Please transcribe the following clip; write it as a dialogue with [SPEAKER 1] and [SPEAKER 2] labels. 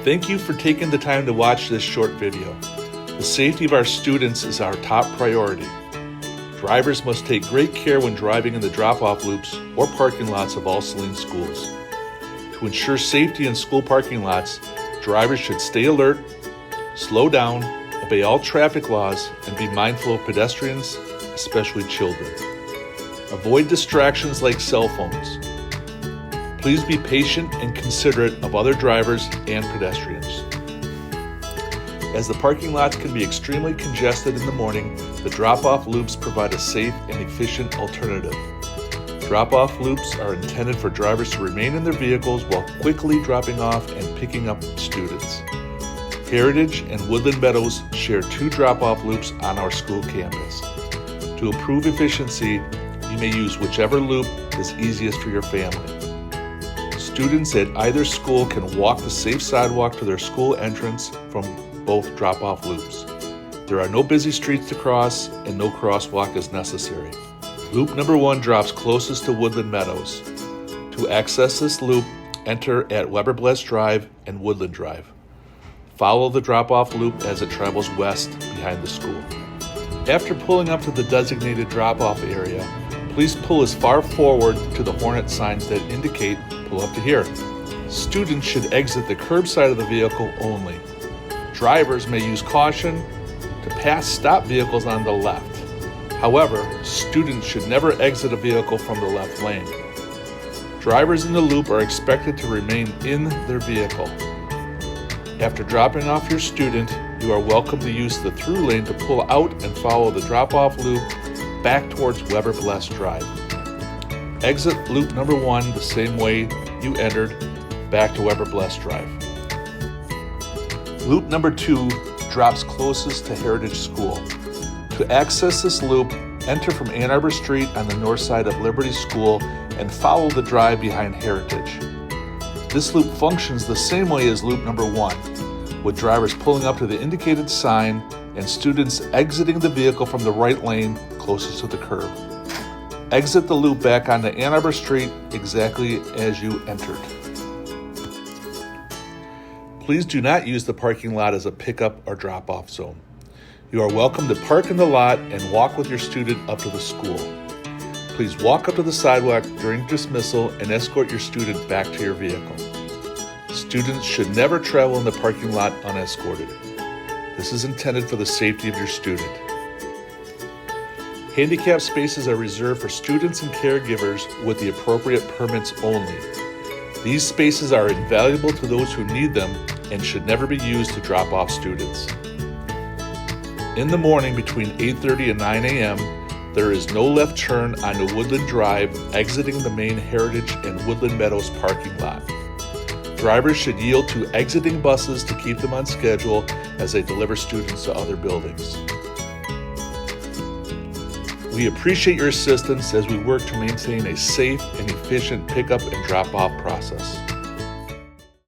[SPEAKER 1] Thank you for taking the time to watch this short video. The safety of our students is our top priority. Drivers must take great care when driving in the drop-off loops or parking lots of all Saline schools. To ensure safety in school parking lots, drivers should stay alert, slow down, obey all traffic laws, and be mindful of pedestrians, especially children. Avoid distractions like cell phones. Please be patient and considerate of other drivers and pedestrians. As the parking lots can be extremely congested in the morning, the drop-off loops provide a safe and efficient alternative. Drop-off loops are intended for drivers to remain in their vehicles while quickly dropping off and picking up students. Heritage and Woodland Meadows share 2 drop-off loops on our school campus. To improve efficiency, you may use whichever loop is easiest for your family. Students at either school can walk the safe sidewalk to their school entrance from both drop-off loops. There are no busy streets to cross and no crosswalk is necessary. Loop number 1 drops closest to Woodland Meadows. To access this loop, enter at Weber Bless Drive and Woodland Drive. Follow the drop-off loop as it travels west behind the school. After pulling up to the designated drop-off area, please pull as far forward to the Hornet signs that indicate pull up to here. Students should exit the curb side of the vehicle only. Drivers may use caution to pass stop vehicles on the left. However, students should never exit a vehicle from the left lane. Drivers in the loop are expected to remain in their vehicle. After dropping off your student, you are welcome to use the through lane to pull out and follow the drop-off loop back towards Weber Bless Drive. Exit loop number 1 the same way you entered, back to Weber Bless Drive. Loop number 2 drops closest to Heritage School. To access this loop, enter from Ann Arbor Street on the north side of Liberty School and follow the drive behind Heritage. This loop functions the same way as loop number 1, with drivers pulling up to the indicated sign and students exiting the vehicle from the right lane closest to the curb. Exit the loop back onto Ann Arbor Street exactly as you entered. Please do not use the parking lot as a pickup or drop-off zone. You are welcome to park in the lot and walk with your student up to the school. Please walk up to the sidewalk during dismissal and escort your student back to your vehicle. Students should never travel in the parking lot unescorted. This is intended for the safety of your student. Handicap spaces are reserved for students and caregivers with the appropriate permits only. These spaces are invaluable to those who need them and should never be used to drop off students. In the morning between 8:30 and 9 a.m., there is no left turn onto Woodland Drive exiting the main Heritage and Woodland Meadows parking lot. Drivers should yield to exiting buses to keep them on schedule as they deliver students to other buildings. We appreciate your assistance as we work to maintain a safe and efficient pickup and drop-off process.